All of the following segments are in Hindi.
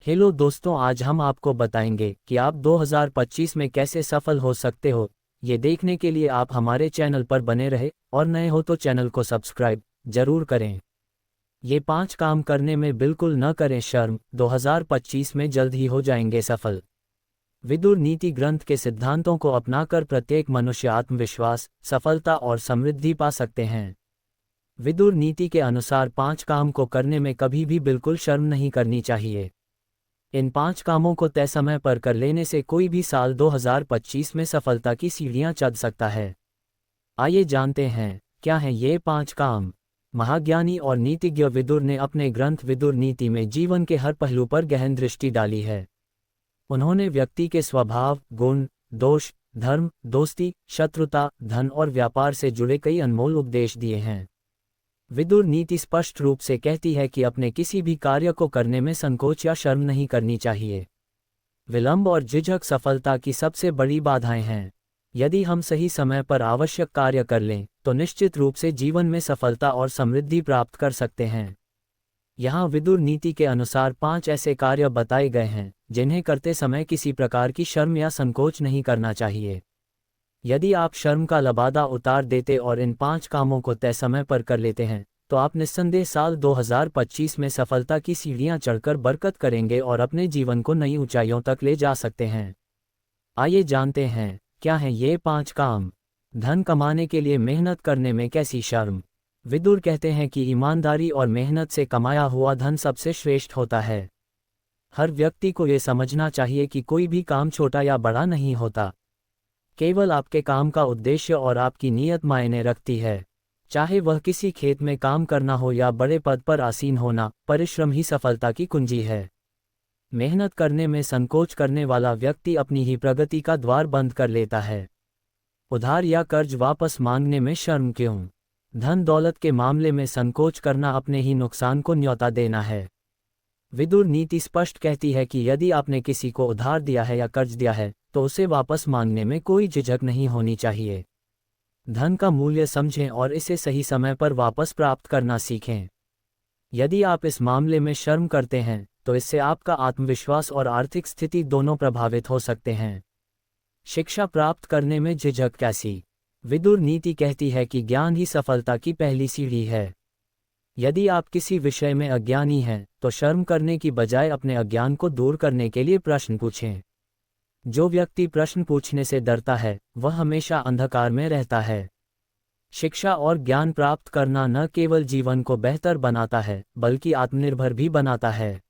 हेलो दोस्तों, आज हम आपको बताएंगे कि आप 2025 में कैसे सफल हो सकते हो। ये देखने के लिए आप हमारे चैनल पर बने रहे और नए हो तो चैनल को सब्सक्राइब जरूर करें। ये 5 काम करने में बिल्कुल न करें शर्म, 2025 में जल्द ही हो जाएंगे सफल। विदुर नीति ग्रंथ के सिद्धांतों को अपनाकर प्रत्येक मनुष्य आत्मविश्वास, सफलता और समृद्धि पा सकते हैं। विदुर नीति के अनुसार 5 काम को करने में कभी भी बिल्कुल शर्म नहीं करनी चाहिए। इन 5 कामों को तय समय पर कर लेने से कोई भी साल 2025 में सफलता की सीढ़ियां चढ़ सकता है। आइए जानते हैं क्या हैं ये 5 काम। महाज्ञानी और नीतिज्ञ विदुर ने अपने ग्रंथ विदुर नीति में जीवन के हर पहलू पर गहन दृष्टि डाली है। उन्होंने व्यक्ति के स्वभाव, गुण, दोष, धर्म, दोस्ती, शत्रुता, धन और व्यापार से जुड़े कई अनमोल उपदेश दिए हैं। विदुर नीति स्पष्ट रूप से कहती है कि अपने किसी भी कार्य को करने में संकोच या शर्म नहीं करनी चाहिए। विलंब और झिझक सफलता की सबसे बड़ी बाधाएं हैं। यदि हम सही समय पर आवश्यक कार्य कर लें तो निश्चित रूप से जीवन में सफलता और समृद्धि प्राप्त कर सकते हैं। यहाँ विदुर नीति के अनुसार 5 ऐसे कार्य बताए गए हैं जिन्हें करते समय किसी प्रकार की शर्म या संकोच नहीं करना चाहिए। यदि आप शर्म का लबादा उतार देते और इन 5 कामों को तय समय पर कर लेते हैं तो आप निस्संदेह साल 2025 में सफलता की सीढ़ियां चढ़कर बरकत करेंगे और अपने जीवन को नई ऊंचाइयों तक ले जा सकते हैं। आइए जानते हैं क्या हैं ये 5 काम। धन कमाने के लिए मेहनत करने में कैसी शर्म। विदुर कहते हैं कि ईमानदारी और मेहनत से कमाया हुआ धन सबसे श्रेष्ठ होता है। हर व्यक्ति को ये समझना चाहिए कि कोई भी काम छोटा या बड़ा नहीं होता। केवल आपके काम का उद्देश्य और आपकी नीयत मायने रखती है। चाहे वह किसी खेत में काम करना हो या बड़े पद पर आसीन होना, परिश्रम ही सफलता की कुंजी है। मेहनत करने में संकोच करने वाला व्यक्ति अपनी ही प्रगति का द्वार बंद कर लेता है। उधार या कर्ज वापस मांगने में शर्म क्यों। धन दौलत के मामले में संकोच करना अपने ही नुकसान को न्योता देना है। विदुर नीति स्पष्ट कहती है कि यदि आपने किसी को उधार दिया है या कर्ज दिया है तो उसे वापस मांगने में कोई झिझक नहीं होनी चाहिए। धन का मूल्य समझें और इसे सही समय पर वापस प्राप्त करना सीखें। यदि आप इस मामले में शर्म करते हैं तो इससे आपका आत्मविश्वास और आर्थिक स्थिति दोनों प्रभावित हो सकते हैं। शिक्षा प्राप्त करने में झिझक कैसी। विदुर नीति कहती है कि ज्ञान ही सफलता की पहली सीढ़ी है। यदि आप किसी विषय में अज्ञानी हैं तो शर्म करने की बजाय अपने अज्ञान को दूर करने के लिए प्रश्न पूछें। जो व्यक्ति प्रश्न पूछने से डरता है वह हमेशा अंधकार में रहता है। शिक्षा और ज्ञान प्राप्त करना न केवल जीवन को बेहतर बनाता है बल्कि आत्मनिर्भर भी बनाता है।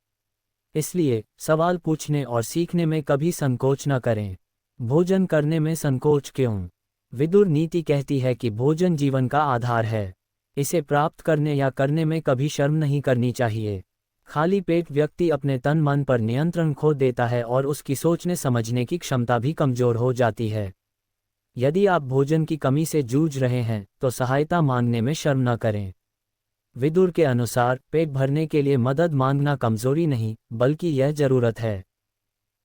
इसलिए सवाल पूछने और सीखने में कभी संकोच न करें। भोजन करने में संकोच क्यों। विदुर नीति कहती है कि भोजन जीवन का आधार है। इसे प्राप्त करने या करने में कभी शर्म नहीं करनी चाहिए। खाली पेट व्यक्ति अपने तन मन पर नियंत्रण खो देता है और उसकी सोचने समझने की क्षमता भी कमजोर हो जाती है। यदि आप भोजन की कमी से जूझ रहे हैं तो सहायता मांगने में शर्म न करें। विदुर के अनुसार पेट भरने के लिए मदद मांगना कमजोरी नहीं बल्कि यह जरूरत है।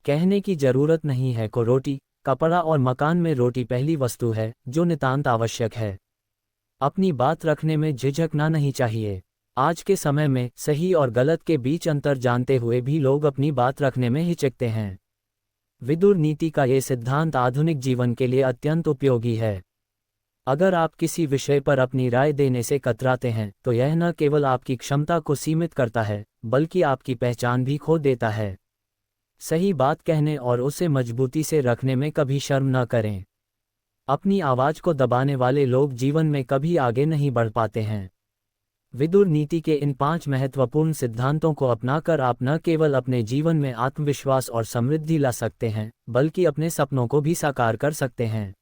कहने की जरूरत नहीं है को रोटी, कपड़ा और मकान में रोटी पहली वस्तु है जो नितांत आवश्यक है। अपनी बात रखने में झिझकना नहीं चाहिए। आज के समय में सही और गलत के बीच अंतर जानते हुए भी लोग अपनी बात रखने में हिचकते हैं। विदुर नीति का ये सिद्धांत आधुनिक जीवन के लिए अत्यंत उपयोगी है। अगर आप किसी विषय पर अपनी राय देने से कतराते हैं तो यह न केवल आपकी क्षमता को सीमित करता है बल्कि आपकी पहचान भी खो देता है। सही बात कहने और उसे मजबूती से रखने में कभी शर्म न करें। अपनी आवाज को दबाने वाले लोग जीवन में कभी आगे नहीं बढ़ पाते हैं। विदुर नीति के इन 5 महत्वपूर्ण सिद्धांतों को अपनाकर आप न केवल अपने जीवन में आत्मविश्वास और समृद्धि ला सकते हैं बल्कि अपने सपनों को भी साकार कर सकते हैं।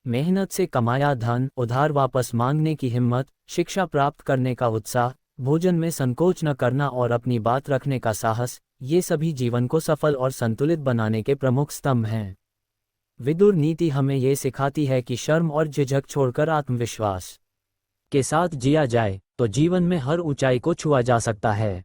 मेहनत से कमाया धन, उधार वापस मांगने की हिम्मत, शिक्षा प्राप्त करने का उत्साह, भोजन में संकोच न करना और अपनी बात रखने का साहस, ये सभी जीवन को सफल और संतुलित बनाने के प्रमुख स्तंभ हैं। विदुर नीति हमें ये सिखाती है कि शर्म और झिझक छोड़कर आत्मविश्वास के साथ जिया जाए तो जीवन में हर ऊंचाई को छुआ जा सकता है।